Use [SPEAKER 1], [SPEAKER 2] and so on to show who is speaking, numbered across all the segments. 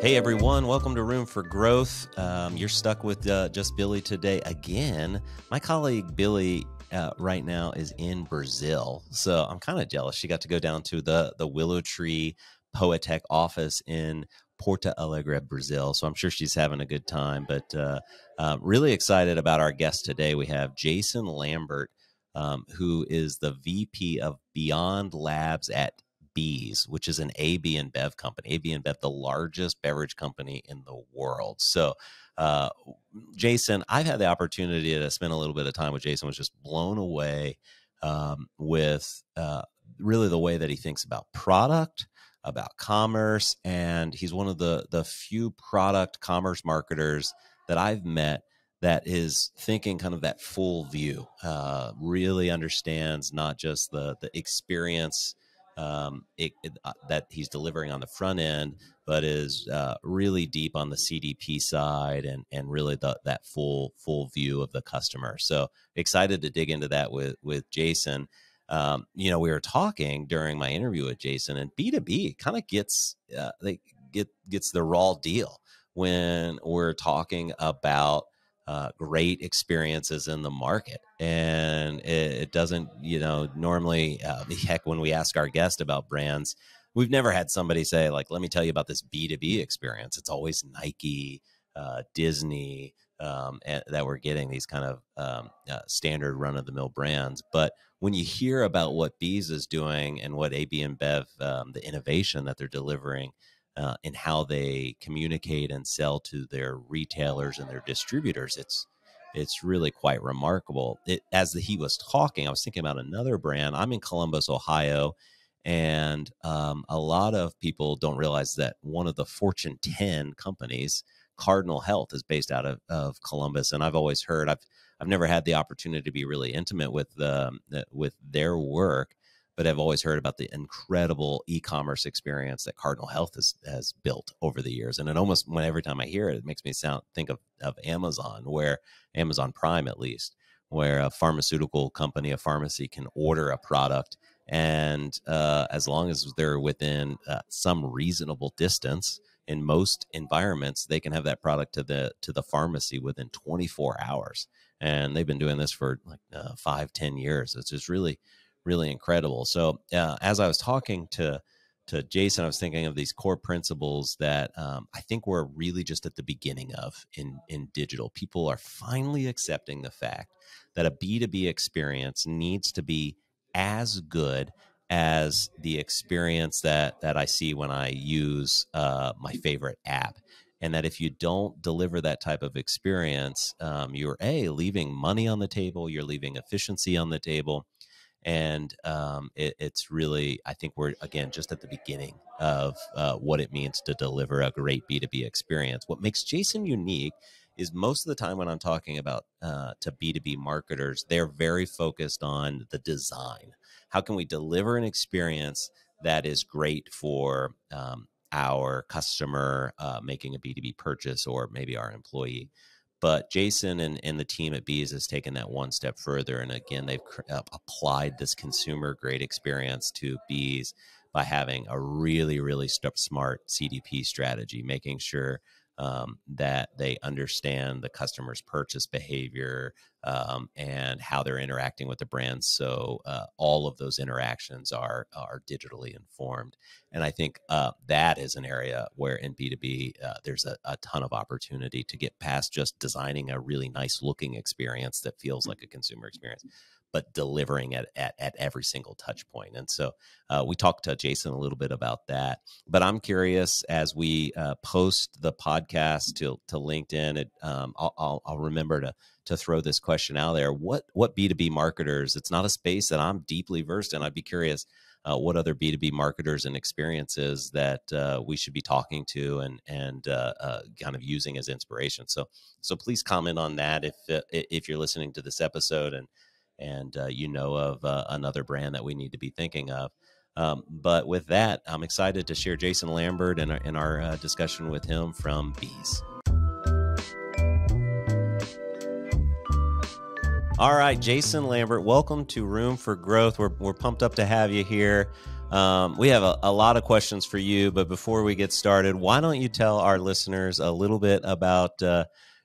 [SPEAKER 1] Hey everyone, welcome to Room for Growth. You're stuck with just Billy today again. My colleague Billy right now is in Brazil, so I'm kind of jealous. She got to go down to the Willow Tree Poetech office in Porto Alegre, Brazil. So I'm sure she's having a good time. But really excited about our guest today. We have Jason Lambert, who is the VP of Beyond Labs at B's, which is an AB InBev company. AB InBev, the largest beverage company in the world. So, Jason, I've had the opportunity to spend a little bit of time with Jason. Was just blown away with really the way that he thinks about product, about commerce, and he's one of the few product commerce marketers that I've met that is thinking kind of that full view. Really understands not just the experience that he's delivering on the front end, but is really deep on the CDP side and really that full view of the customer. So excited to dig into that with Jason. We were talking during my interview with Jason, and B2B kind of gets the raw deal when we're talking about great experiences in the market. And it doesn't, normally, heck, when we ask our guest about brands, we've never had somebody say, like, let me tell you about this B2B experience. It's always Nike, Disney, and that we're getting these kind of standard run-of-the-mill brands. But when you hear about what B's is doing and what AB InBev, the innovation that they're delivering, in how they communicate and sell to their retailers and their distributors, it's really quite remarkable. As he was talking, I was thinking about another brand. I'm in Columbus, Ohio, and a lot of people don't realize that one of the Fortune 10 companies, Cardinal Health, is based out of Columbus. And I've always heard, I've never had the opportunity to be really intimate with their work, but I've always heard about the incredible e-commerce experience that Cardinal Health has built over the years. And it almost, every time I hear it, it makes me think of Amazon, where Amazon Prime, at least, where a pharmaceutical company, a pharmacy, can order a product, and as long as they're within some reasonable distance, in most environments, they can have that product to the pharmacy within 24 hours. And they've been doing this for like 5-10 years. It's just really incredible. So as I was talking to Jason, I was thinking of these core principles that I think we're really just at the beginning of in digital. People are finally accepting the fact that a B2B experience needs to be as good as the experience that I see when I use my favorite app. And that if you don't deliver that type of experience, you're leaving money on the table, you're leaving efficiency on the table. And it's really, I think we're, again, just at the beginning of what it means to deliver a great B2B experience. What makes Jason unique is most of the time when I'm talking about to B2B marketers, they're very focused on the design. How can we deliver an experience that is great for our customer making a B2B purchase, or maybe our employee? But Jason and the team at B's has taken that one step further. And again, they've applied this consumer grade experience to B's by having a really smart CDP strategy, making sure that they understand the customer's purchase behavior and how they're interacting with the brand. So all of those interactions are digitally informed. And I think that is an area where in B2B, there's a ton of opportunity to get past just designing a really nice looking experience that feels like a consumer experience, but delivering at every single touch point. And so we talked to Jason a little bit about that. But I'm curious, as we post the podcast to LinkedIn, I'll remember to throw this question out there. What B2B marketers, it's not a space that I'm deeply versed in. I'd be curious what other B2B marketers and experiences that we should be talking to and kind of using as inspiration. So please comment on that if you're listening to this episode and you know of another brand that we need to be thinking of. But with that, I'm excited to share Jason Lambert in our discussion with him from B's. All right, Jason Lambert, welcome to Room for Growth. We're pumped up to have you here. We have a lot of questions for you, but before we get started, why don't you tell our listeners a little bit about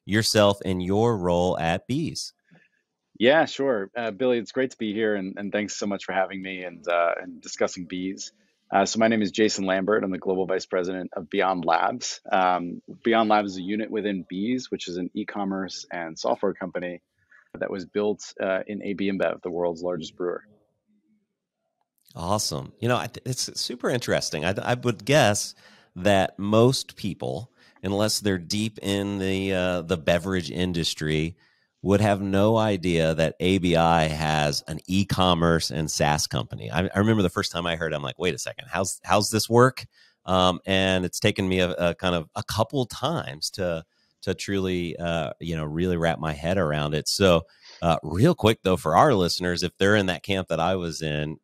[SPEAKER 1] yourself and your role at Bees?
[SPEAKER 2] Yeah, sure. Billy, it's great to be here, and thanks so much for having me and discussing bees. So my name is Jason Lambert. I'm the Global Vice President of Beyond Labs. Beyond Labs is a unit within Bees, which is an e-commerce and software company that was built in AB InBev, the world's largest brewer.
[SPEAKER 1] Awesome. It's super interesting. I would guess that most people, unless they're deep in the beverage industry, would have no idea that ABI has an e-commerce and SaaS company. I remember the first time I heard it, I'm like, wait a second, how's this work? And it's taken me a kind of a couple times to truly really wrap my head around it. So real quick though, for our listeners, if they're in that camp that I was in,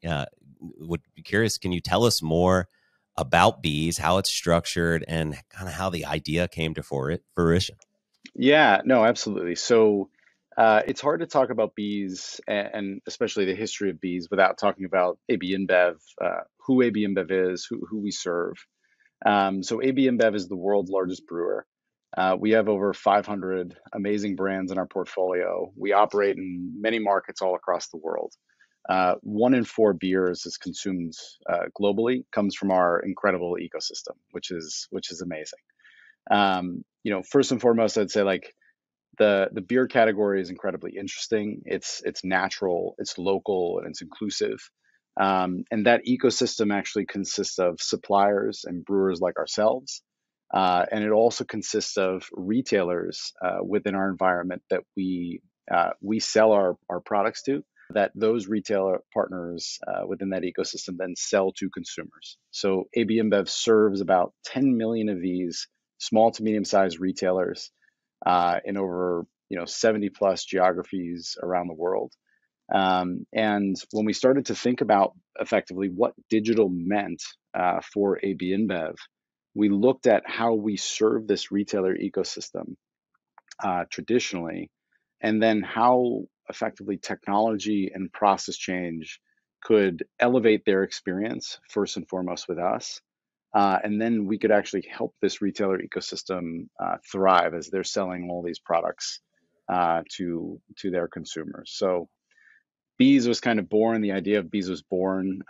[SPEAKER 1] would be curious, can you tell us more about Bees, how it's structured, and kind of how the idea came to fruition?
[SPEAKER 2] Yeah, no, absolutely. So it's hard to talk about bees and especially the history of bees without talking about AB InBev, who AB InBev is, who we serve. So AB InBev is the world's largest brewer. We have over 500 amazing brands in our portfolio. We operate in many markets all across the world. One in four beers is consumed globally comes from our incredible ecosystem, which is amazing. First and foremost, I'd say like the beer category is incredibly interesting. It's natural, it's local, and it's inclusive. And that ecosystem actually consists of suppliers and brewers like ourselves. And it also consists of retailers within our environment that we sell our products to, that those retailer partners within that ecosystem then sell to consumers. So AB InBev serves about 10 million of these small to medium sized retailers in over 70 plus geographies around the world. And when we started to think about effectively what digital meant for AB InBev, we looked at how we serve this retailer ecosystem traditionally, and then how effectively technology and process change could elevate their experience first and foremost with us. And then we could actually help this retailer ecosystem thrive as they're selling all these products to their consumers. So Bees was kind of born. The idea of Bees was born.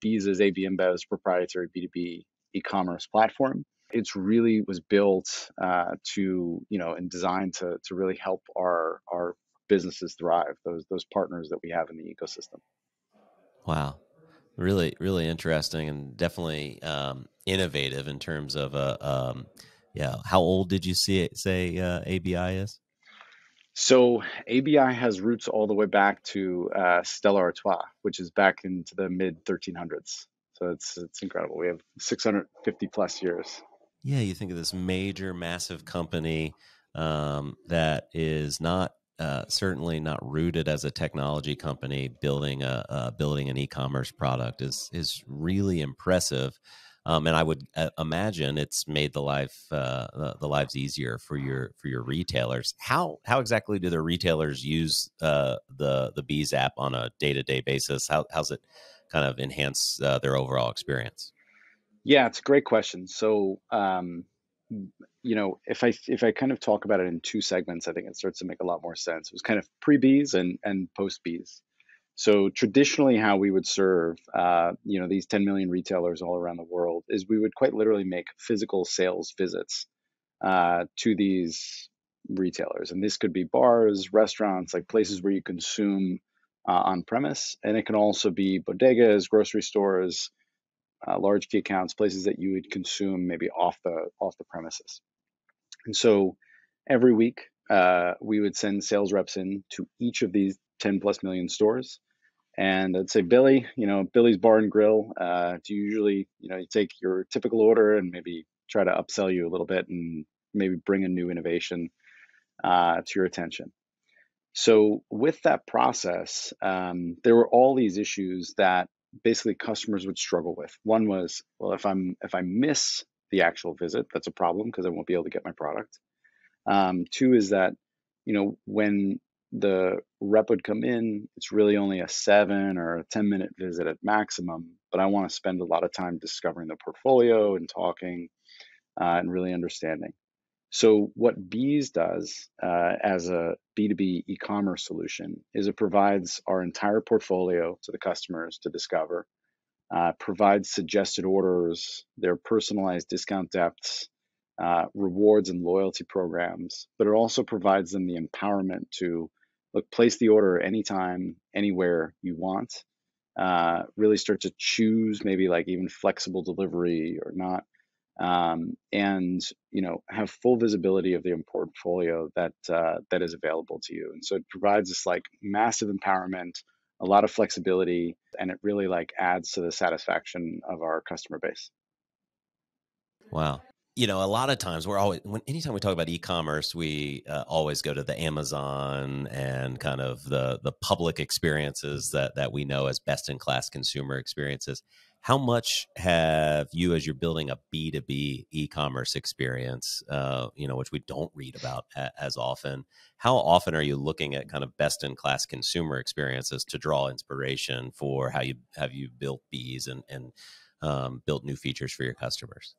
[SPEAKER 2] Bees is AB InBev's proprietary B2B e-commerce platform. It's really was built and designed to really help our businesses thrive. Those partners that we have in the ecosystem.
[SPEAKER 1] Wow. Really, really interesting and definitely innovative in terms of yeah. How old did you say ABI is?
[SPEAKER 2] So ABI has roots all the way back to Stella Artois, which is back into the mid 1300s. So it's incredible. We have 650 plus years.
[SPEAKER 1] Yeah, you think of this major, massive company that is not certainly not rooted as a technology company. Building an e-commerce product is really impressive, and I would imagine it's made the lives easier for your retailers. How exactly do the retailers use the Bees app on a day-to-day basis? How's it kind of enhance their overall experience?
[SPEAKER 2] Yeah, it's a great question. So, if I kind of talk about it in two segments, I think it starts to make a lot more sense. It was kind of pre bees and post bees. So traditionally, how we would serve, these 10 million retailers all around the world is we would quite literally make physical sales visits to these retailers, and this could be bars, restaurants, like places where you consume on premise, and it can also be bodegas, grocery stores, large key accounts, places that you would consume maybe off the premises. And so every week, we would send sales reps in to each of these 10 plus million stores. And I'd say, Billy, Billy's Bar and Grill, do you usually, you take your typical order and maybe try to upsell you a little bit and maybe bring a new innovation to your attention. So with that process, there were all these issues that basically customers would struggle with. One was, well, if I miss the actual visit, that's a problem because I won't be able to get my product. Two is that, when the rep would come in. It's really only a 7 or 10 minute visit at maximum, but I want to spend a lot of time discovering the portfolio and talking and really understanding. So what Bees does as a B2B e-commerce solution is it provides our entire portfolio to the customers to discover, provides suggested orders, their personalized discount depths, rewards and loyalty programs, but it also provides them the empowerment to look, place the order anytime, anywhere you want. Really start to choose maybe like even flexible delivery or not, and have full visibility of the portfolio that is available to you. And so it provides this like massive empowerment, a lot of flexibility, and it really like adds to the satisfaction of our customer base.
[SPEAKER 1] Wow. A lot of times anytime we talk about e-commerce, we always go to the Amazon and kind of the public experiences that we know as best in class consumer experiences. How much have you, as you're building a B2B e-commerce experience, which we don't read about as often, how often are you looking at kind of best in class consumer experiences to draw inspiration for how you built bees and built new features for your customers?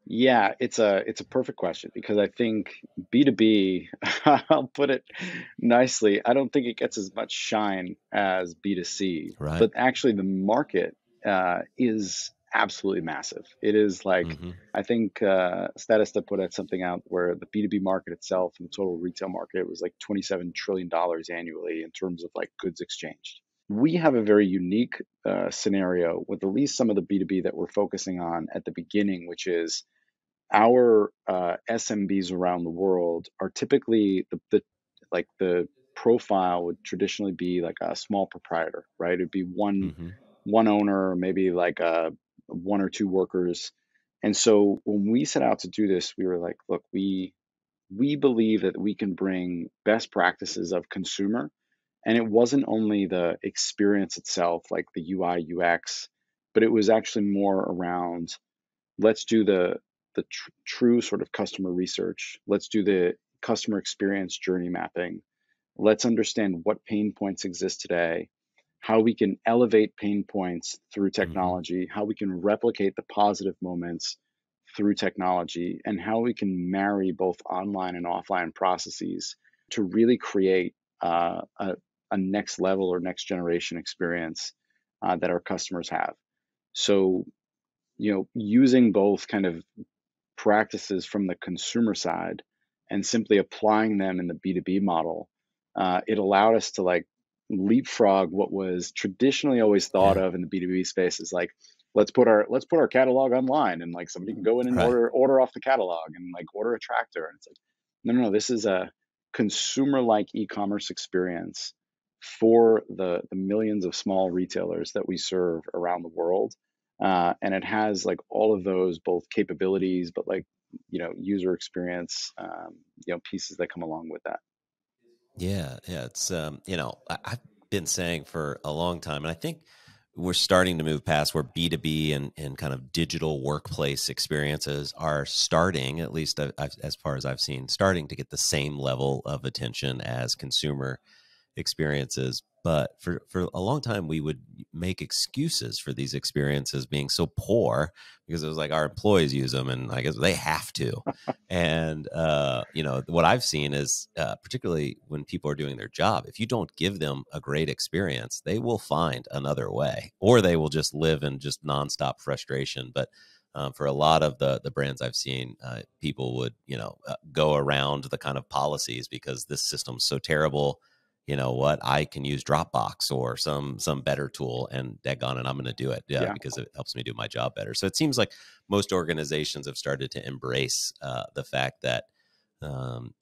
[SPEAKER 2] Yeah, it's a perfect question because I think B2B, I'll put it nicely, I don't think it gets as much shine as B2C,
[SPEAKER 1] Right.
[SPEAKER 2] but actually the market is absolutely massive. It is like,
[SPEAKER 1] Hmm.
[SPEAKER 2] I think Statista put out something out where the B2B market itself and the total retail market was like $27 trillion annually in terms of like goods exchanged. We have a very unique scenario with at least some of the B2B that we're focusing on at the beginning, which is our SMBs around the world are typically the profile would traditionally be like a small proprietor, right? It'd be
[SPEAKER 1] Hmm.
[SPEAKER 2] one owner, maybe like one or two workers. And so when we set out to do this, we were like, look, we believe that we can bring best practices of consumer, and it wasn't only the experience itself, like the UI UX, but it was actually more around let's do the true sort of customer research. Let's do the customer experience journey mapping. Let's understand what pain points exist today, how we can elevate pain points through
[SPEAKER 1] Hmm.
[SPEAKER 2] technology, how we can replicate the positive moments through technology, and how we can marry both online and offline processes to really create a next level or next generation experience that our customers have. So, using both kind of practices from the consumer side and simply applying them in the B2B model, it allowed us to like leapfrog what was traditionally always thought
[SPEAKER 1] Yeah.
[SPEAKER 2] of in the B2B space is like, let's put our catalog online and like somebody can go in and
[SPEAKER 1] Right.
[SPEAKER 2] order off the catalog and like order a tractor. And it's like, no, this is a consumer like e-commerce experience for the millions of small retailers that we serve around the world, and it has like all of those both capabilities, but like user experience, pieces that come along with that.
[SPEAKER 1] Yeah, yeah. It's I've been saying for a long time, and I think we're starting to move past where B2B and kind of digital workplace experiences are starting, at least as far as I've seen, starting to get the same level of attention as consumer experiences. But for a long time, we would make excuses for these experiences being so poor because it was like our employees use them and I guess they have to. And, what I've seen is, particularly when people are doing their job, if you don't give them a great experience, they will find another way or they will just live in just nonstop frustration. But for a lot of the brands I've seen, people would, go around the kind of policies because this system's so terrible. You know what, I can use Dropbox or some better tool and daggone it, I'm going to do it. Yeah,
[SPEAKER 2] Yeah.
[SPEAKER 1] because it helps me do my job better. So it seems like most organizations have started to embrace the fact that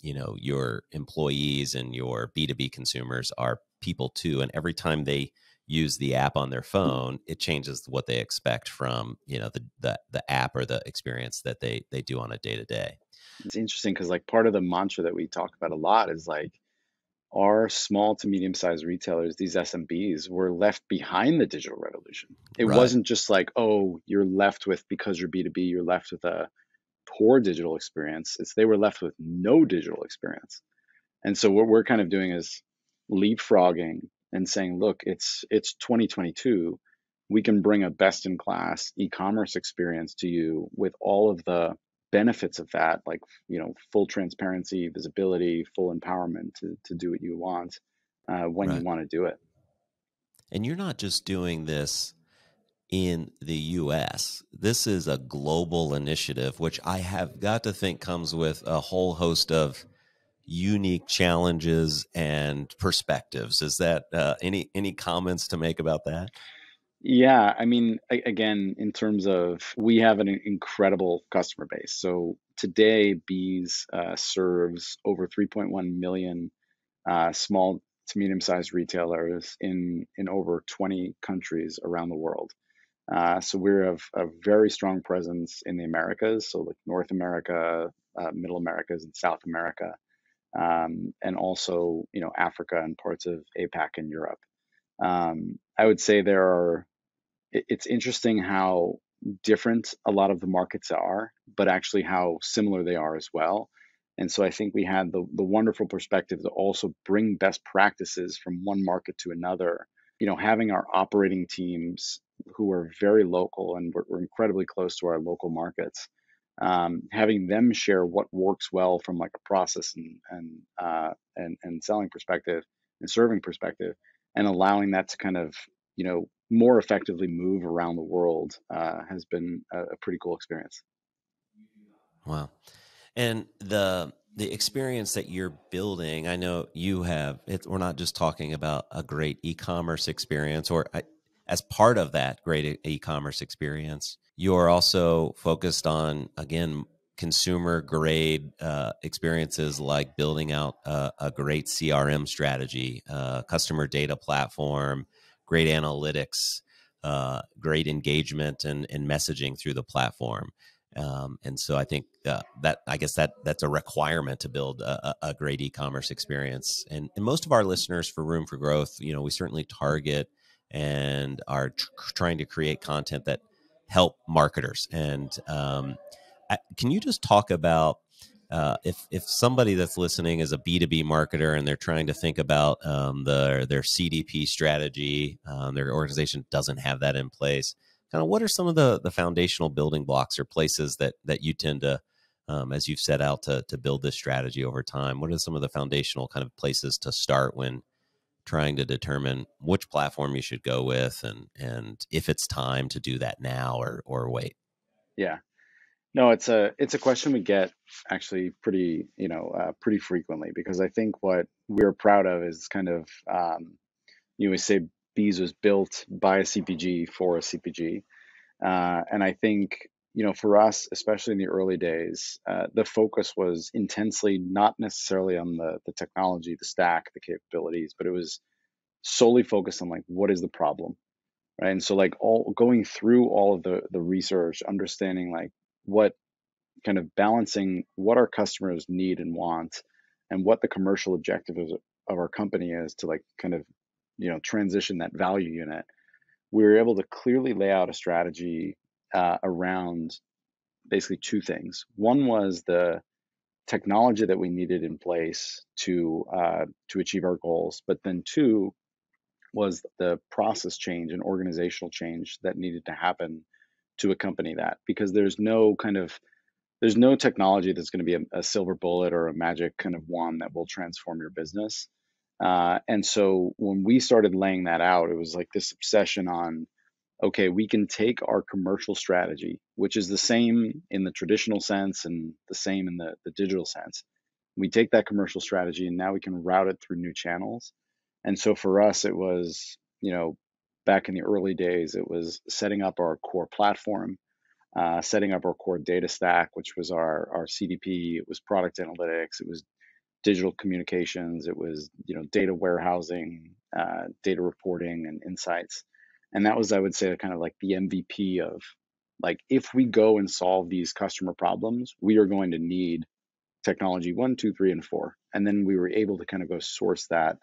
[SPEAKER 1] your employees and your B2B consumers are people too, and every time they use the app on their phone, it changes what they expect from the app or the experience that they do on a day to day.
[SPEAKER 2] It's interesting because like part of the mantra that we talk about a lot is like our small to medium sized retailers, these SMBs, were left behind the digital revolution. It
[SPEAKER 1] Right.
[SPEAKER 2] wasn't just like, oh, you're left with, because you're B2B, you're left with a poor digital experience. It's they were left with no digital experience. And so what we're kind of doing is leapfrogging and saying, look, it's 2022. We can bring a best in class e-commerce experience to you with all of the benefits of that, like, full transparency, visibility, full empowerment to do what you want when you
[SPEAKER 1] Right.
[SPEAKER 2] want to do it.
[SPEAKER 1] And you're not just doing this in the US. This is a global initiative, which I have got to think comes with a whole host of unique challenges and perspectives. Is that any comments to make about that?
[SPEAKER 2] Yeah, I mean, again, in terms of we have an incredible customer base. So today, Bees serves over 3.1 million small to medium-sized retailers in over 20 countries around the world. So we have a very strong presence in the Americas, so like North America, Middle Americas, and South America, and also Africa and parts of APAC and Europe. I would say it's interesting how different a lot of the markets are, but actually how similar they are as well. And so I think we had the wonderful perspective to also bring best practices from one market to another. Having our operating teams who are very local, and we're incredibly close to our local markets, having them share what works well from like a process and selling perspective and serving perspective, and allowing that to kind of more effectively move around the world has been a pretty cool experience.
[SPEAKER 1] Wow. And the experience that you're building, I know you have it. We're not just talking about a great e-commerce experience, or as part of that great e-commerce experience, you're also focused on, again, consumer grade experiences like building out a great CRM strategy, customer data platform, great analytics, great engagement and messaging through the platform. And so I think that I guess that's a requirement to build a great e-commerce experience. And most of our listeners for Room for Growth, we certainly target and are trying to create content that help marketers. And can you just talk about if somebody that's listening is a B2B marketer and they're trying to think about their CDP strategy, their organization doesn't have that in place, kind of what are some of the foundational building blocks or places that you tend to, as you've set out to build this strategy over time, what are some of the foundational kind of places to start when trying to determine which platform you should go with and if it's time to do that now or wait?
[SPEAKER 2] Yeah. No, it's a question we get actually pretty frequently, because I think what we're proud of is kind of we say Bees was built by a CPG for a CPG. And I think, for us, especially in the early days, the focus was intensely not necessarily on the technology, the stack, the capabilities, but it was solely focused on like, what is the problem, right? And so like all going through all of the research, understanding like what kind of balancing what our customers need and want, and what the commercial objective of our company is to like kind of transition that value unit. We were able to clearly lay out a strategy around basically two things. One was the technology that we needed in place to achieve our goals, but then two was the process change and organizational change that needed to happen to accompany that, because there's no technology that's going to be a silver bullet or a magic kind of wand that will transform your business. And so when we started laying that out, it was like this obsession on, okay, we can take our commercial strategy, which is the same in the traditional sense and the same in the digital sense. We take that commercial strategy and now we can route it through new channels. And so for us, it was, back in the early days, it was setting up our core platform, setting up our core data stack, which was our CDP, it was product analytics, it was digital communications, it was data warehousing, data reporting, and insights. And that was, I would say, kind of like the MVP of like, if we go and solve these customer problems, we are going to need technology one, two, three, and four. And then we were able to kind of go source that,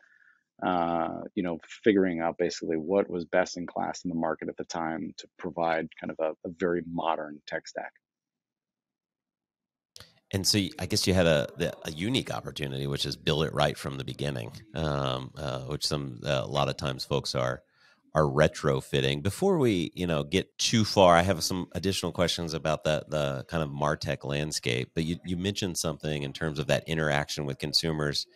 [SPEAKER 2] figuring out basically what was best in class in the market at the time to provide kind of a very modern tech stack.
[SPEAKER 1] And so I guess you had a unique opportunity, which is build it right from the beginning, which a lot of times folks are retrofitting. Before we get too far, I have some additional questions about the kind of MarTech landscape. But you mentioned something in terms of that interaction with consumers.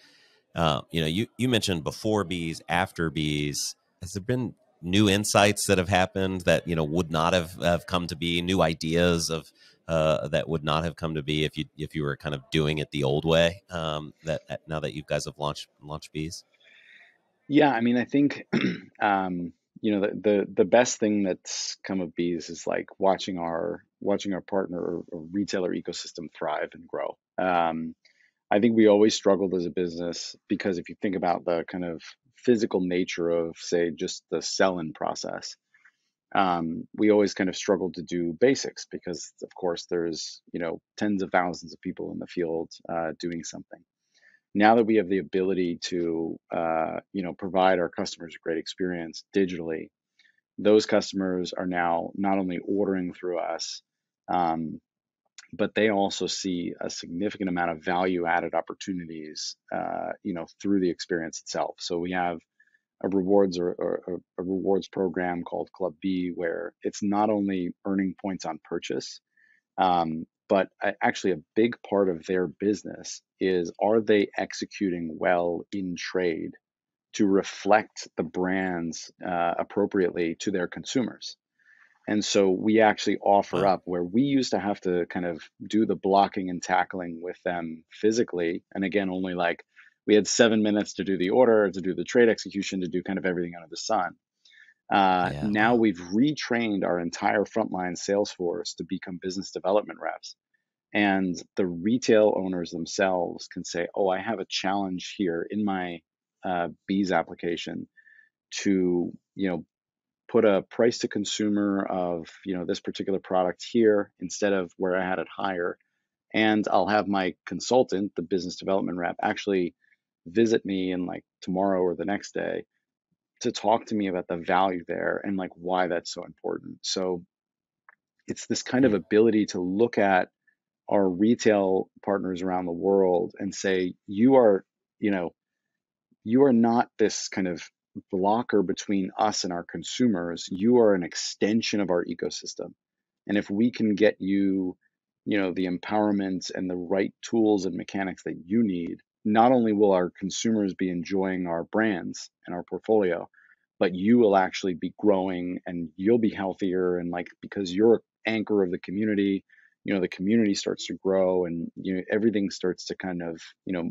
[SPEAKER 1] You mentioned before bees, after bees. Has there been new insights that have happened that would not have come to be, new ideas of that would not have come to be if you were kind of doing it the old way? That now that you guys have launched bees.
[SPEAKER 2] Yeah, I mean, I think the best thing that's come of bees is like watching our partner or retailer ecosystem thrive and grow. I think we always struggled as a business because if you think about the kind of physical nature of, say, just the sell-in process, we always kind of struggled to do basics because, of course, there's tens of thousands of people in the field doing something. Now that we have the ability to provide our customers a great experience digitally, those customers are now not only ordering through us, um, but they also see a significant amount of value added opportunities through the experience itself. So we have a rewards or a rewards program called Club B, where it's not only earning points on purchase, but actually, a big part of their business is, are they executing well in trade to reflect the brands appropriately to their consumers? And so we actually offer
[SPEAKER 1] Wow.
[SPEAKER 2] up where we used to have to kind of do the blocking and tackling with them physically. And again, only like we had 7 minutes to do the order, to do the trade execution, to do kind of everything under the sun.
[SPEAKER 1] Yeah.
[SPEAKER 2] Now
[SPEAKER 1] Wow.
[SPEAKER 2] we've retrained our entire frontline sales force to become business development reps, and the retail owners themselves can say, oh, I have a challenge here in my bees application to put a price to consumer of this particular product here instead of where I had it higher. And I'll have my consultant, the business development rep, actually visit me in like tomorrow or the next day to talk to me about the value there and like why that's so important. So it's this kind of
[SPEAKER 1] Hmm.
[SPEAKER 2] ability to look at our retail partners around the world and say, you know, you are not this kind of blocker between us and our consumers. You are an extension of our ecosystem. And if we can get you, the empowerment and the right tools and mechanics that you need, not only will our consumers be enjoying our brands and our portfolio, but you will actually be growing and you'll be healthier. And like, because you're anchor of the community, the community starts to grow and everything starts to kind of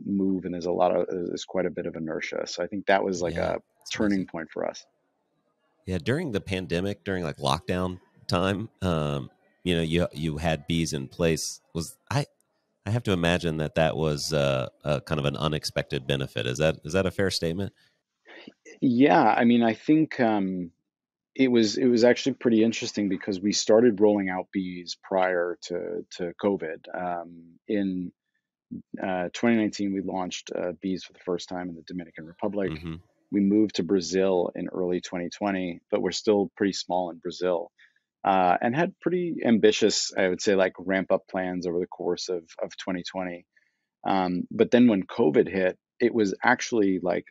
[SPEAKER 2] move, and there's quite a bit of inertia. So I think that was like
[SPEAKER 1] Yeah.
[SPEAKER 2] a
[SPEAKER 1] It's
[SPEAKER 2] turning
[SPEAKER 1] amazing.
[SPEAKER 2] point for us.
[SPEAKER 1] Yeah, during the pandemic, during like lockdown time, you had bees in place. I have to imagine that was a kind of an unexpected benefit. Is that a fair statement?
[SPEAKER 2] Yeah, I mean, I think it was actually pretty interesting because we started rolling out bees prior to COVID. In 2019, we launched bees for the first time in the Dominican Republic.
[SPEAKER 1] Hmm.
[SPEAKER 2] We moved to Brazil in early 2020, but we're still pretty small in Brazil, and had pretty ambitious, I would say, like ramp up plans over the course of 2020. But then when COVID hit, it was actually like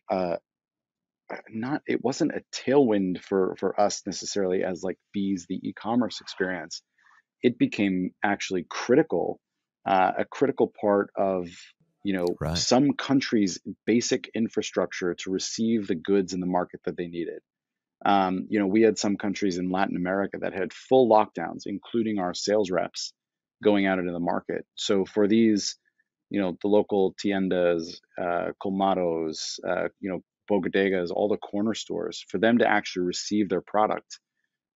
[SPEAKER 2] not it wasn't a tailwind for us necessarily as like bees, the e-commerce experience. It became actually critical, a critical part of
[SPEAKER 1] Right.
[SPEAKER 2] some countries' basic infrastructure to receive the goods in the market that they needed. We had some countries in Latin America that had full lockdowns, including our sales reps going out into the market. So for these, the local tiendas, colmados, bodegas, all the corner stores, for them to actually receive their product,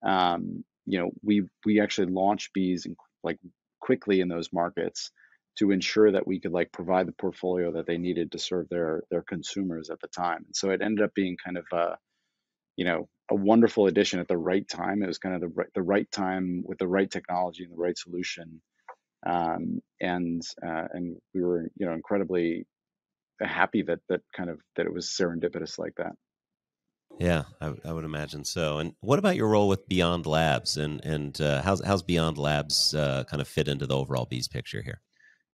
[SPEAKER 2] we actually launched bees like quickly in those markets to ensure that we could like provide the portfolio that they needed to serve their consumers at the time. And so it ended up being kind of a wonderful addition at the right time. It was kind of the right time with the right technology and the right solution. And we were incredibly happy that it was serendipitous like that.
[SPEAKER 1] Yeah, I would imagine so. And what about your role with Beyond Labs, and how's Beyond Labs kind of fit into the overall bees picture here?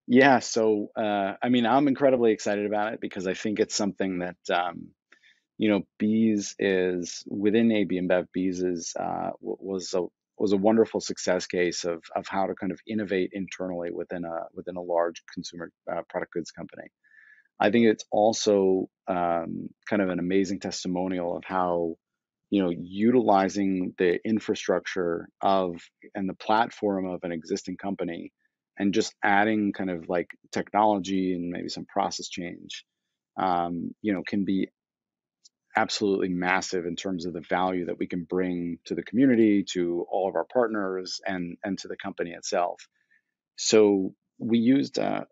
[SPEAKER 2] Yeah, so I mean, I'm incredibly excited about it because I think it's something that Bees is within AB InBev. Bees is was a wonderful success case of how to kind of innovate internally within a large consumer product goods company. I think it's also kind of an amazing testimonial of how utilizing the infrastructure of and the platform of an existing company and just adding kind of like technology and maybe some process change can be absolutely massive in terms of the value that we can bring to the community, to all of our partners, and to the company itself. So we used a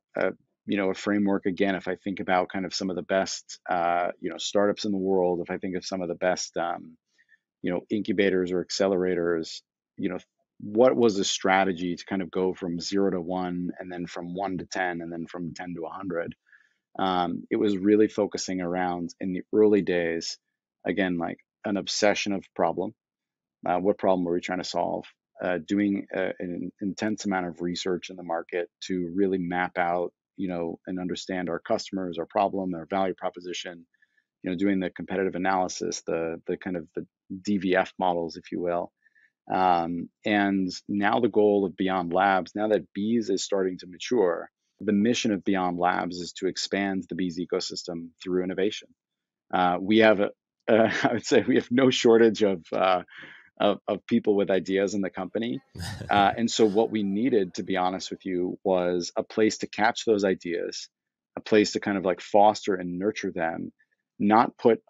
[SPEAKER 2] framework again. If I think about kind of some of the best startups in the world, if I think of some of the best incubators or accelerators, you know, what was the strategy to kind of go from 0 to 1, and then from 1 to 10, and then from 10 to 100? It was really focusing around in the early days, again, like an obsession of problem. What problem were we trying to solve? Doing an intense amount of research in the market to really map out, and understand our customers, our problem, our value proposition. Doing the competitive analysis, the kind of the DVF models, if you will. And now the goal of Beyond Labs, now that Bees is starting to mature, the mission of Beyond Labs is to expand the Bees ecosystem through innovation. We have I would say we have no shortage of people with ideas in the company. And so what we needed, to be honest with you, was a place to catch those ideas, a place to kind of like foster and nurture them, not put,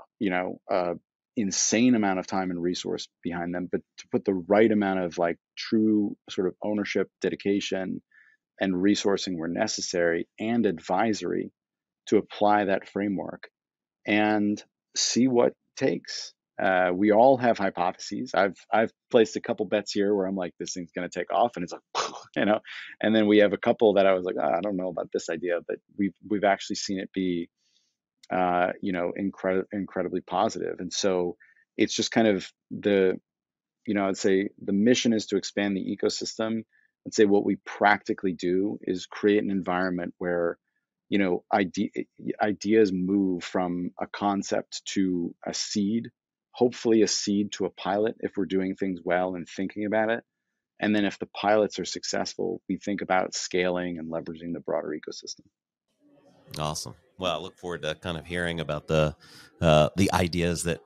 [SPEAKER 2] insane amount of time and resource behind them, but to put the right amount of like true sort of ownership, dedication, and resourcing where necessary, and advisory to apply that framework and see what takes. We all have hypotheses. I've placed a couple bets here where I'm like, this thing's going to take off, and it's like, and then we have a couple that I was like, oh, I don't know about this idea, but we've actually seen it be, incredibly positive. And so it's just kind of I'd say the mission is to expand the ecosystem. I'd say what we practically do is create an environment where ideas move from a concept to a seed, hopefully a seed to a pilot if we're doing things well and thinking about it. And then if the pilots are successful, we think about scaling and leveraging the broader ecosystem.
[SPEAKER 1] Awesome. Well, I look forward to kind of hearing about the ideas that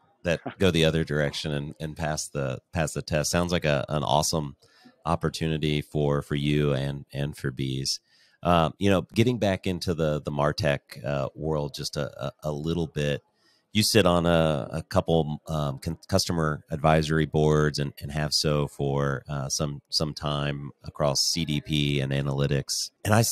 [SPEAKER 1] go the other direction and pass the test. Sounds like an awesome opportunity for you and for Bees. Getting back into the Martech world just a little bit. You sit on a couple customer advisory boards and have so for some time across CDP and analytics. And I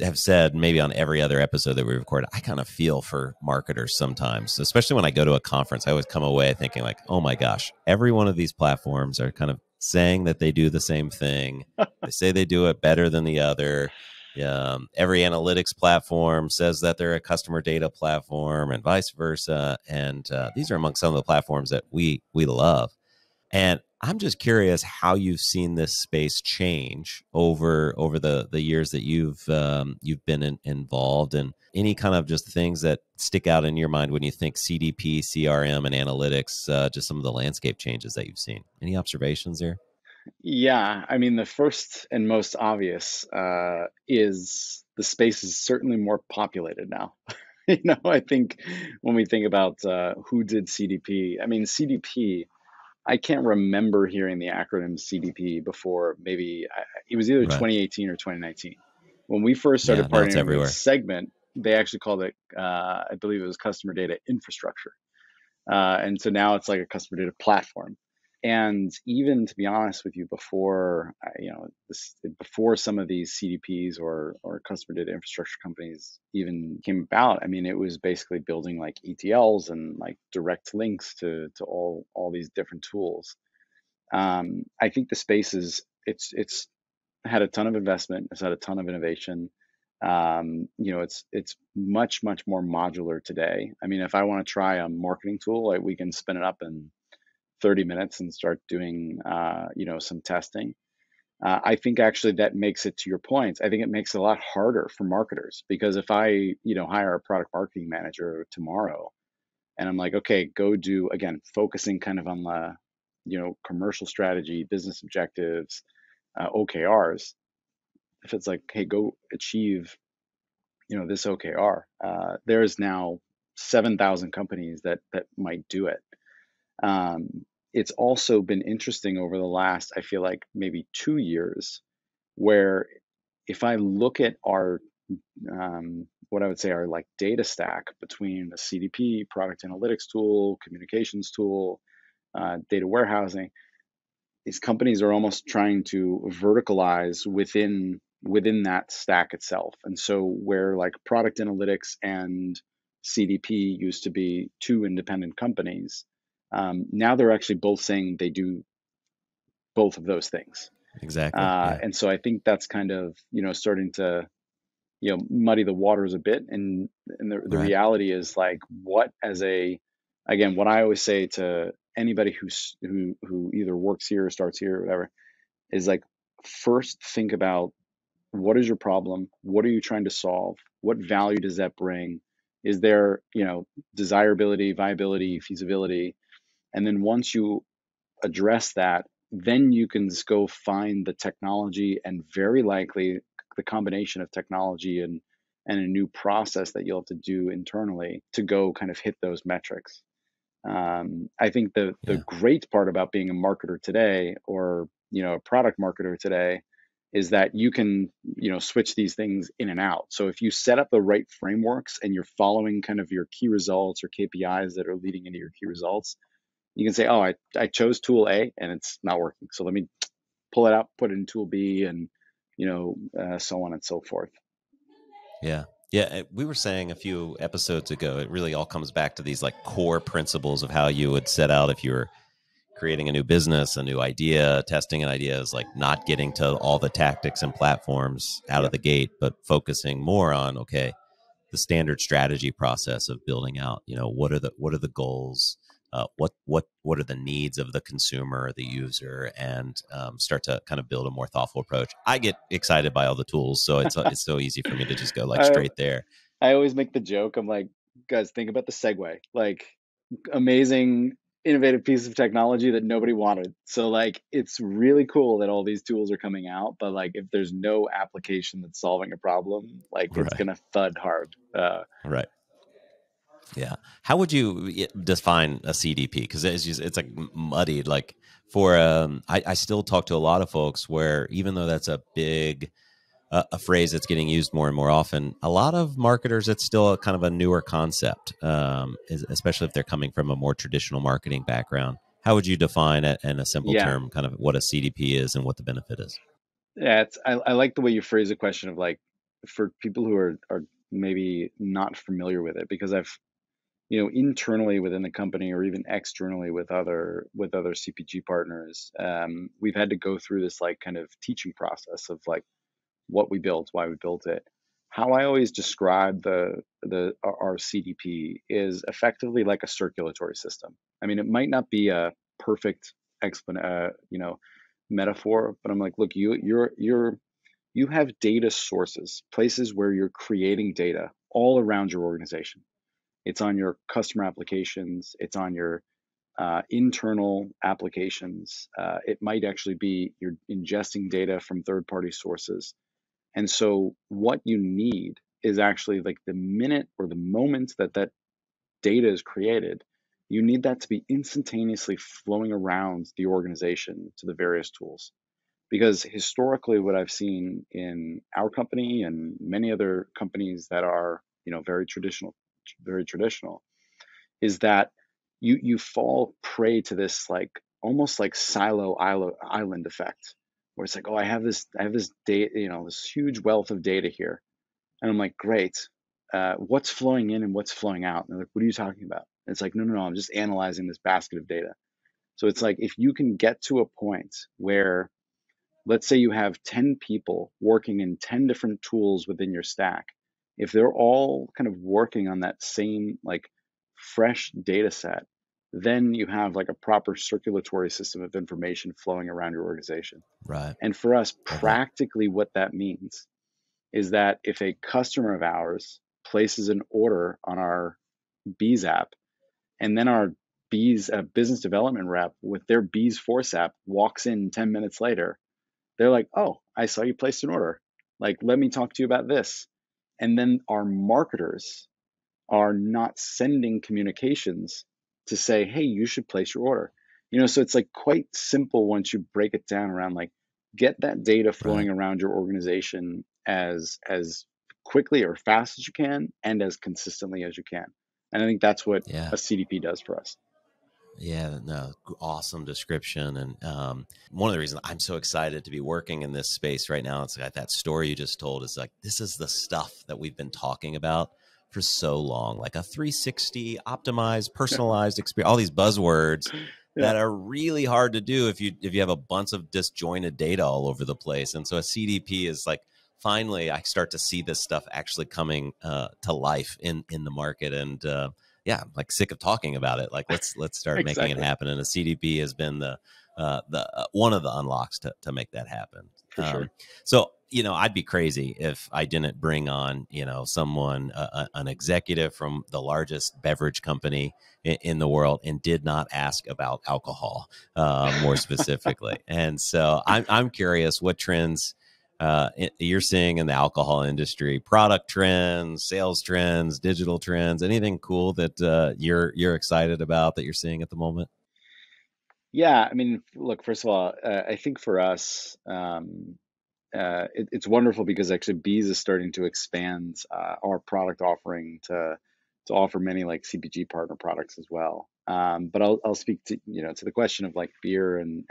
[SPEAKER 1] have said maybe on every other episode that we record, I kind of feel for marketers sometimes, especially when I go to a conference. I always come away thinking like, oh my gosh, every one of these platforms are kind of saying that they do the same thing. They say they do it better than the other. Every analytics platform says that they're a customer data platform and vice versa. And these are among some of the platforms that we love. And I'm just curious how you've seen this space change over the years that you've been involved, and any kind of just things that stick out in your mind when you think CDP, CRM, and analytics. Just some of the landscape changes that you've seen. Any observations there?
[SPEAKER 2] Yeah, I mean, the first and most obvious is the space is certainly more populated now. I think when we think about who did CDP, I mean, CDP, I can't remember hearing the acronym CDP before. Maybe it was either
[SPEAKER 1] Right.
[SPEAKER 2] 2018 or 2019. When we first
[SPEAKER 1] Yeah.
[SPEAKER 2] started
[SPEAKER 1] Now it's
[SPEAKER 2] partnering with
[SPEAKER 1] everywhere.
[SPEAKER 2] Segment, they actually called it, I believe it was customer data infrastructure. And so now it's like a customer data platform. And even to be honest with you, before some of these CDPs or customer data infrastructure companies even came about, I mean, it was basically building like ETLs and like direct links to all these different tools. I think the space it's had a ton of investment. It's had a ton of innovation. It's much more modular today. I mean, if I want to try a marketing tool, like we can spin it up in 30 minutes and start doing some testing. I think actually that makes it, to your point, I think it makes it a lot harder for marketers, because if I, hire a product marketing manager tomorrow and I'm like, okay, go do, again, focusing kind of on the, commercial strategy, business objectives, OKRs. If it's like, hey, go achieve, this OKR, there's now 7,000 companies that might do it. Um, it's also been interesting over the last, I feel like maybe 2 years, where if I look at our, what I would say our like data stack between the CDP, product analytics tool, communications tool, data warehousing, these companies are almost trying to verticalize within that stack itself. And so where like product analytics and CDP used to be two independent companies, now they're actually both saying they do both of those things.
[SPEAKER 1] Exactly. Yeah.
[SPEAKER 2] And so I think that's kind of, starting to, muddy the waters a bit. And the
[SPEAKER 1] Right.
[SPEAKER 2] reality is like, what as a, again, what I always say to anybody who either works here or starts here or whatever, is like, first think about, what is your problem? What are you trying to solve? What value does that bring? Is there, desirability, viability, feasibility? And then once you address that, then you can just go find the technology, and very likely the combination of technology and a new process that you'll have to do internally to go kind of hit those metrics. I think the
[SPEAKER 1] Yeah.
[SPEAKER 2] great part about being a marketer today, or a product marketer today, is that you can switch these things in and out. So if you set up the right frameworks and you're following kind of your key results or KPIs that are leading into your key results, you can say, oh, I chose tool A and it's not working, so let me pull it out, put it in tool B, and so on and so forth.
[SPEAKER 1] Yeah. Yeah. We were saying a few episodes ago, it really all comes back to these like core principles of how you would set out if you were creating a new business, a new idea, testing an idea, is like not getting to all the tactics and platforms out of
[SPEAKER 2] Yeah.
[SPEAKER 1] the gate, but focusing more on, okay, the standard strategy process of building out, what are the goals, what are the needs of the consumer, the user, and start to kind of build a more thoughtful approach. I get excited by all the tools, so it's so easy for me to just go like
[SPEAKER 2] I
[SPEAKER 1] straight there.
[SPEAKER 2] I always make the joke. I'm like, guys, think about the Segway. Like, amazing, innovative piece of technology that nobody wanted. So like, it's really cool that all these tools are coming out, but like, if there's no application that's solving a problem, like, it's
[SPEAKER 1] Right.
[SPEAKER 2] gonna thud hard.
[SPEAKER 1] Right. Yeah. How would you define a CDP? Because it's like muddied. Like for I still talk to a lot of folks where, even though that's a big a phrase that's getting used more and more often, a lot of marketers, it's still a kind of a newer concept, especially if they're coming from a more traditional marketing background. How would you define it in a simple
[SPEAKER 2] Yeah,
[SPEAKER 1] term, kind of what a CDP is and what the benefit is?
[SPEAKER 2] yeah. I like the way you phrase the question of like, for people who are maybe not familiar with it, because I've, internally within the company, or even externally with other CPG partners, we've had to go through this like kind of teaching process of like what we built, why we built it. How I always describe our CDP is effectively like a circulatory system. I mean, it might not be a perfect metaphor, but I'm like, look, you have data sources, places where you're creating data all around your organization. It's on your customer applications. It's on your internal applications. It might actually be you're ingesting data from third-party sources. And so what you need is actually like the minute or the moment that data is created, you need that to be instantaneously flowing around the organization to the various tools. Because historically, what I've seen in our company and many other companies that are, very traditional, is that you fall prey to this like almost like island effect, where it's like, oh, I have this data, this huge wealth of data here, and I'm like, great, what's flowing in and what's flowing out? And they're like, what are you talking about? And it's like, no, no, no, I'm just analyzing this basket of data. So it's like, if you can get to a point where, let's say you have 10 people working in 10 different tools within your stack, if they're all kind of working on that same like fresh data set, then you have like a proper circulatory system of information flowing around your organization.
[SPEAKER 1] Right.
[SPEAKER 2] And for us,
[SPEAKER 1] Okay.
[SPEAKER 2] practically what that means is that if a customer of ours places an order on our Bees app, and then our Bees business development rep with their Bees Force app walks in 10 minutes later, they're like, oh, I saw you placed an order. Like, let me talk to you about this. And then our marketers are not sending communications to say, hey, you should place your order. So it's like quite simple once you break it down around like get that data
[SPEAKER 1] Right.
[SPEAKER 2] flowing around your organization as quickly or fast as you can and as consistently as you can. And I think that's what
[SPEAKER 1] Yeah.
[SPEAKER 2] a CDP does for us.
[SPEAKER 1] Yeah, no, awesome description. And one of the reasons I'm so excited to be working in this space right now, it's like that story you just told is like, this is the stuff that we've been talking about for so long, like a 360 optimized, personalized experience, all these buzzwords
[SPEAKER 2] Yeah,
[SPEAKER 1] that are really hard to do if you have a bunch of disjointed data all over the place. And so a CDP is like, finally, I start to see this stuff actually coming to life in the market. And yeah, I'm like sick of talking about it. Like let's start making it
[SPEAKER 2] exactly.
[SPEAKER 1] happen. And a CDP has been the one of the unlocks to make that happen.
[SPEAKER 2] For sure.
[SPEAKER 1] So I'd be crazy if I didn't bring on someone, an executive from the largest beverage company in the world, and did not ask about alcohol more specifically. And so I'm curious what trends you're seeing in the alcohol industry, product trends, sales trends, digital trends, anything cool that you're excited about that you're seeing at the moment?
[SPEAKER 2] Yeah, I mean, look, first of all, I think for us, it's wonderful because actually Bees is starting to expand our product offering to offer many like CPG partner products as well. But I'll speak to to the question of like beer and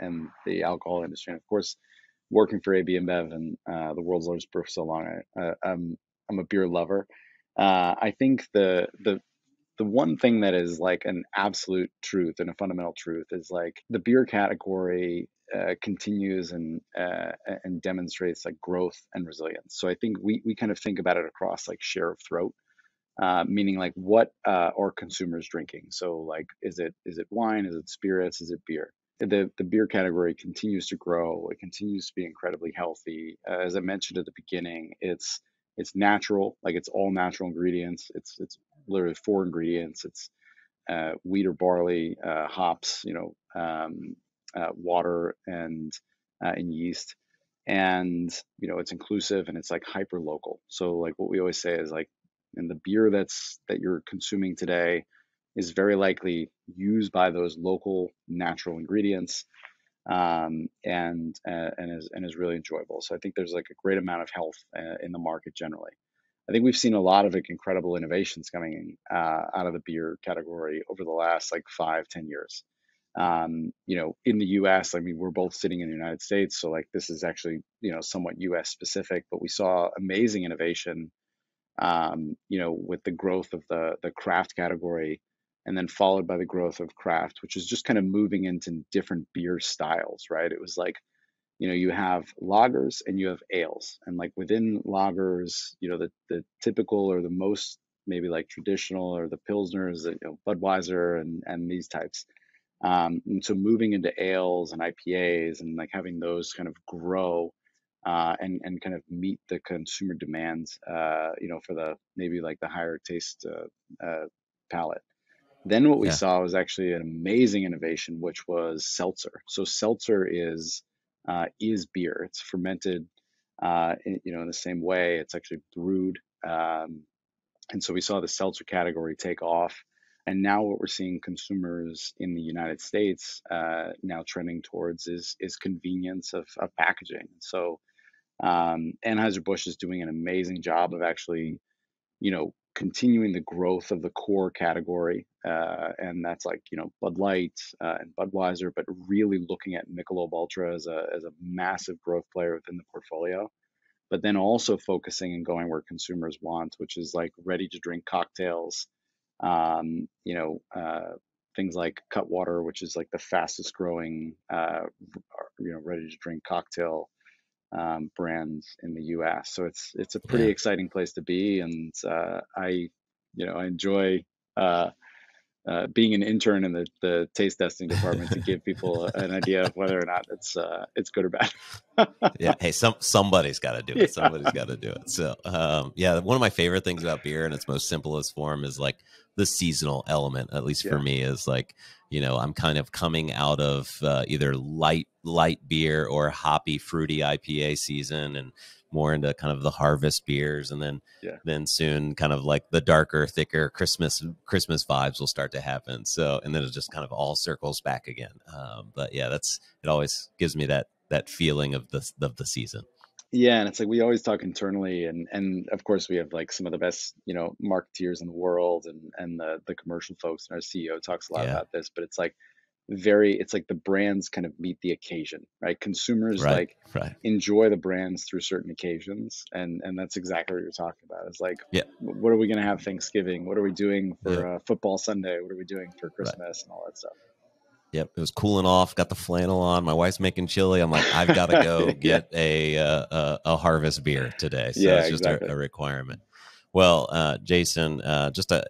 [SPEAKER 2] the alcohol industry. And of course, working for AB InBev and the world's largest brewer for so long, I'm a beer lover. I think the one thing that is like an absolute truth and a fundamental truth is like the beer category continues and demonstrates like growth and resilience. So I think we kind of think about it across like share of throat, meaning like what are consumers drinking? So like is it wine? Is it spirits? Is it beer? The beer category continues to grow. It continues to be incredibly healthy. As I mentioned at the beginning, it's natural, like it's all natural ingredients. It's literally four ingredients. It's wheat or barley, hops, water, and yeast. And it's inclusive and it's like hyper local. So like what we always say is like, and the beer that you're consuming today is very likely used by those local natural ingredients, and is really enjoyable. So I think there's like a great amount of health in the market generally. I think we've seen a lot of like incredible innovations coming out of the beer category over the last like 5, 10 years. In the U.S., I mean, we're both sitting in the United States, so like this is actually somewhat U.S. specific, but we saw amazing innovation, with the growth of the craft category, and then followed by the growth of craft, which is just kind of moving into different beer styles, right? It was like, you have lagers and you have ales, and like within lagers, the typical or the most maybe like traditional or the pilsners, Budweiser and these types. And so moving into ales and IPAs and like having those kind of grow and kind of meet the consumer demands, for the maybe like the higher taste palette. Then what we
[SPEAKER 1] Yeah,
[SPEAKER 2] saw was actually an amazing innovation, which was seltzer. So seltzer is beer. It's fermented, in the same way. It's actually brewed, and so we saw the seltzer category take off. And now what we're seeing consumers in the United States now trending towards is convenience of packaging. So Anheuser-Busch is doing an amazing job of actually, continuing the growth of the core category. And that's like, Bud Light and Budweiser, but really looking at Michelob Ultra as a massive growth player within the portfolio. But then also focusing and going where consumers want, which is like ready to drink cocktails, um, you know, uh, things like Cutwater, which is like the fastest growing, ready to drink cocktail brands in the U.S. So it's a pretty
[SPEAKER 1] yeah,
[SPEAKER 2] exciting place to be, and I enjoy uh, being an intern in the taste testing department to give people an idea of whether or not it's good or bad.
[SPEAKER 1] Yeah. Hey, somebody's got to do it.
[SPEAKER 2] Yeah,
[SPEAKER 1] Somebody's got to do it. So, yeah, one of my favorite things about beer in its most simplest form is like the seasonal element. At least for
[SPEAKER 2] yeah,
[SPEAKER 1] me, is like, I'm kind of coming out of either light beer or hoppy, fruity IPA season, and more into kind of the harvest beers, and
[SPEAKER 2] yeah.
[SPEAKER 1] then soon kind of like the darker, thicker Christmas vibes will start to happen. So, and then it just kind of all circles back again. But yeah, it always gives me that feeling of the season.
[SPEAKER 2] Yeah, and it's like we always talk internally, and of course we have like some of the best, marketeers in the world, and the commercial folks, and our CEO talks a lot
[SPEAKER 1] Yeah.
[SPEAKER 2] about this, but it's like the brands kind of meet the occasion, right? Consumers
[SPEAKER 1] Right.
[SPEAKER 2] like
[SPEAKER 1] Right.
[SPEAKER 2] enjoy the brands through certain occasions, and that's exactly what you're talking about. It's like,
[SPEAKER 1] Yeah.
[SPEAKER 2] what are we going to have Thanksgiving? What are we doing
[SPEAKER 1] Yeah.
[SPEAKER 2] for football Sunday? What are we doing for
[SPEAKER 1] Right.
[SPEAKER 2] Christmas and all that stuff?
[SPEAKER 1] Yep. It was cooling off. Got the flannel on. My wife's making chili. I'm like, I've got to go
[SPEAKER 2] Yeah,
[SPEAKER 1] get a harvest beer today. So
[SPEAKER 2] yeah,
[SPEAKER 1] it's just
[SPEAKER 2] exactly.
[SPEAKER 1] a requirement. Well, Jason, just a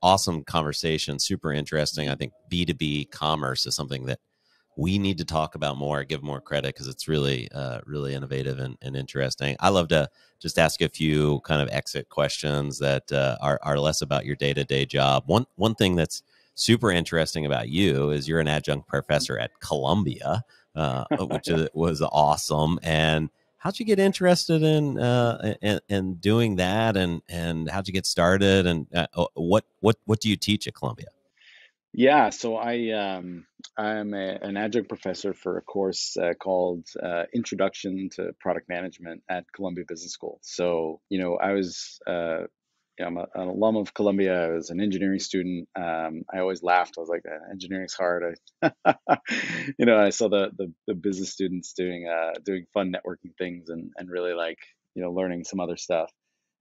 [SPEAKER 1] awesome conversation. Super interesting. I think B2B commerce is something that we need to talk about more, give more credit, because it's really, really innovative and interesting. I love to just ask a few kind of exit questions that are less about your day-to-day job. One thing that's super interesting about you is you're an adjunct professor at Columbia, which was awesome. And how'd you get interested in doing that, and how'd you get started, and what do you teach at Columbia?
[SPEAKER 2] Yeah, so I'm an adjunct professor for a course called Introduction to Product Management at Columbia Business School. So, I was I'm an alum of Columbia. I was an engineering student. I always laughed. I was like, engineering's hard. I saw the business students doing fun networking things, and really like learning some other stuff.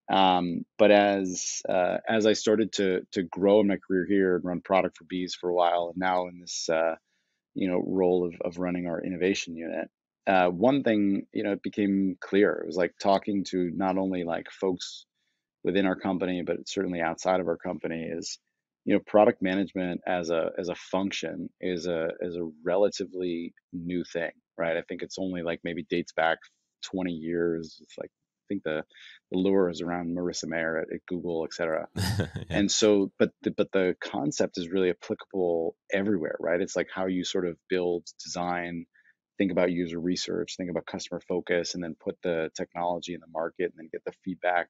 [SPEAKER 2] But as I started to grow in my career here and run product for bees for a while, and now in this role of running our innovation unit, one thing it became clear. It was like talking to not only like folks within our company, but certainly outside of our company, is product management as a function is a relatively new thing, right? I think it's only like maybe dates back 20 years. It's like I think the lure is around Marissa Mayer at Google, et cetera.
[SPEAKER 1] Yeah.
[SPEAKER 2] And so, but the concept is really applicable everywhere, right? It's like how you sort of build, design, think about user research, think about customer focus, and then put the technology in the market, and then get the feedback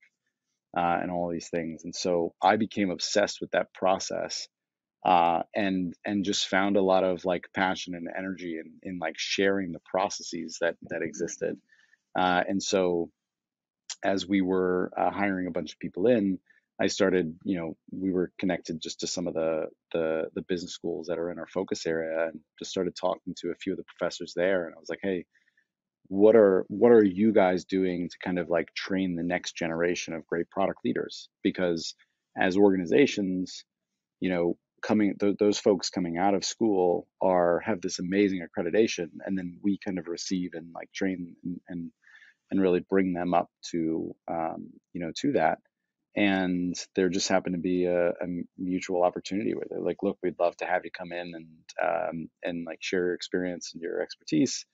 [SPEAKER 2] and all these things. And so I became obsessed with that process, and just found a lot of like passion and energy in like sharing the processes that existed. And so as we were hiring a bunch of people in, I started, we were connected just to some of the business schools that are in our focus area, and just started talking to a few of the professors there. And I was like, hey, what are you guys doing to kind of like train the next generation of great product leaders? Because as organizations, those folks coming out of school have this amazing accreditation, and then we kind of receive and like train and really bring them up to that. And there just happened to be a mutual opportunity where they're like, look, we'd love to have you come in and like share your experience and your expertise,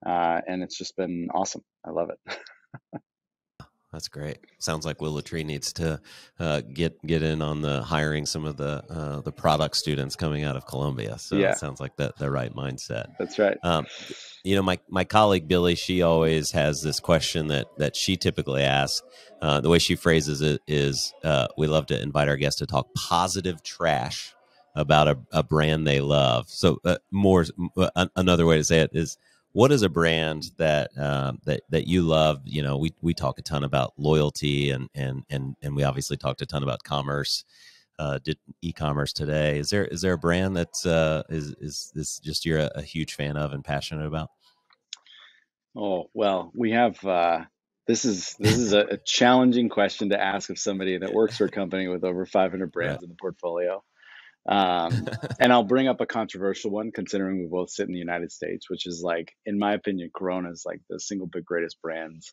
[SPEAKER 2] and it's just been awesome. I love it.
[SPEAKER 1] That's great. Sounds like Willow Tree needs to get in on the hiring some of the product students coming out of Columbia. So it
[SPEAKER 2] Yeah,
[SPEAKER 1] sounds like the right mindset.
[SPEAKER 2] that's right.
[SPEAKER 1] Um, my colleague Billy, she always has this question that she typically asks. The way she phrases it is, we love to invite our guests to talk positive trash about a brand they love. So another way to say it is, what is a brand that you love? We talk a ton about loyalty, and we obviously talked a ton about commerce. Did e-commerce today? Is there a brand that's is just you're a huge fan of and passionate about?
[SPEAKER 2] Oh, well, we have this is a challenging question to ask of somebody that works for a company with over 500
[SPEAKER 1] Right.
[SPEAKER 2] brands in the portfolio. And I'll bring up a controversial one, considering we both sit in the United States, which is like, in my opinion, Corona is like the single big greatest brand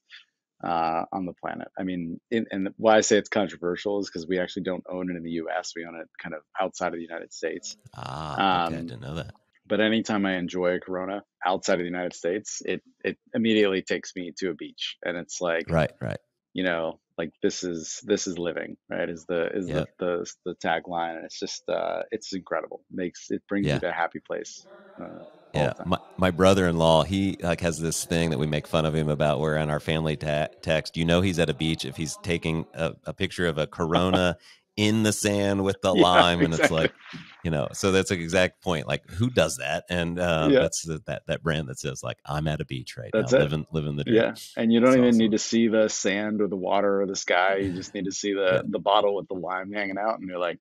[SPEAKER 2] on the planet. I mean, and why I say it's controversial is because we actually don't own it in the U.S. We own it kind of outside of the United States.
[SPEAKER 1] Ah, okay. I
[SPEAKER 2] Um,
[SPEAKER 1] didn't know that.
[SPEAKER 2] but anytime I enjoy a Corona outside of the United States, it immediately takes me to a beach, and it's like,
[SPEAKER 1] Right, right.
[SPEAKER 2] like this is living, right? Is
[SPEAKER 1] Yep.
[SPEAKER 2] the tagline, and it's just it's incredible. It brings you
[SPEAKER 1] Yeah.
[SPEAKER 2] to a happy place all
[SPEAKER 1] Yeah,
[SPEAKER 2] the time.
[SPEAKER 1] my brother-in-law, he like has this thing that we make fun of him about, where in our family text, he's at a beach if he's taking a picture of a Corona in the sand with the
[SPEAKER 2] Yeah,
[SPEAKER 1] lime, and it's
[SPEAKER 2] exactly.
[SPEAKER 1] like, so that's an exact point. Like, who does that? And
[SPEAKER 2] Yeah,
[SPEAKER 1] that's that brand that says like, I'm at a beach right now,
[SPEAKER 2] that's it.
[SPEAKER 1] living the dream.
[SPEAKER 2] Yeah, and you don't
[SPEAKER 1] It's
[SPEAKER 2] even need
[SPEAKER 1] awesome.
[SPEAKER 2] to see the sand or the water or the sky. You just need to see the
[SPEAKER 1] Yep.
[SPEAKER 2] the bottle with the lime hanging out, and you're like,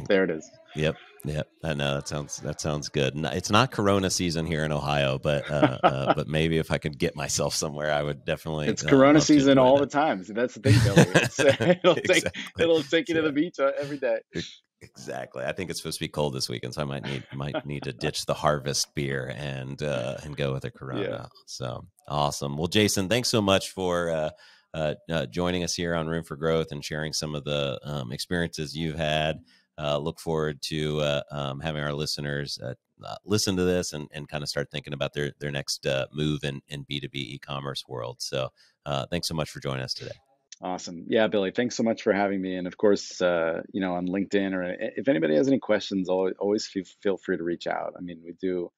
[SPEAKER 2] there it is.
[SPEAKER 1] Yep, yep. I know that sounds good. It's not Corona season here in Ohio, but maybe if I could get myself somewhere, I would definitely
[SPEAKER 2] It's Corona
[SPEAKER 1] love to
[SPEAKER 2] season
[SPEAKER 1] enjoy
[SPEAKER 2] all
[SPEAKER 1] that.
[SPEAKER 2] the time. So that's the thing, Billy. It's it'll take
[SPEAKER 1] Exactly.
[SPEAKER 2] it'll take you to
[SPEAKER 1] Yeah.
[SPEAKER 2] the beach every day.
[SPEAKER 1] Exactly. I think it's supposed to be cold this weekend, so I might need to ditch the harvest beer and go with a
[SPEAKER 2] Yeah,
[SPEAKER 1] Corona. So awesome. Well, Jason, thanks so much for joining us here on Room for Growth and sharing some of the experiences you've had. Look forward to having our listeners listen to this and kind of start thinking about their next move in B2B e-commerce world. So thanks so much for joining us today.
[SPEAKER 2] awesome. Yeah, Billy, thanks so much for having me. And of course, on LinkedIn, or if anybody has any questions, always feel free to reach out. I mean, we do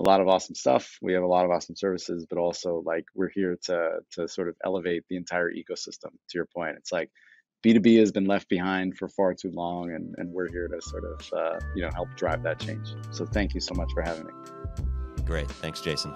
[SPEAKER 2] a lot of awesome stuff. We have a lot of awesome services, but also like we're here to sort of elevate the entire ecosystem. To your point, it's like B2B has been left behind for far too long, and we're here to sort of help drive that change. So thank you so much for having me.
[SPEAKER 1] Great. Thanks, Jason.